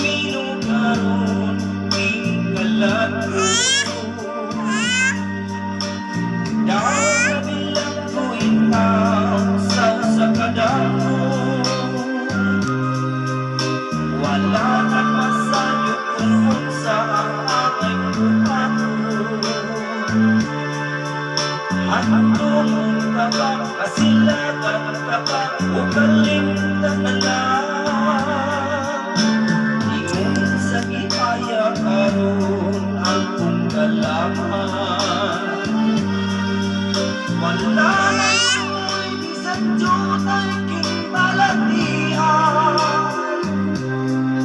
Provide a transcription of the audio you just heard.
minugaron tinggalan ko. Dahil ko ikaw sa kadamo, wala nang masayo kung sa aking buhato. Hantong ka ba, kasilagan ka ba, o kalimtan na lang? Ingon sa ihaya karon ang kong kalaman. Wala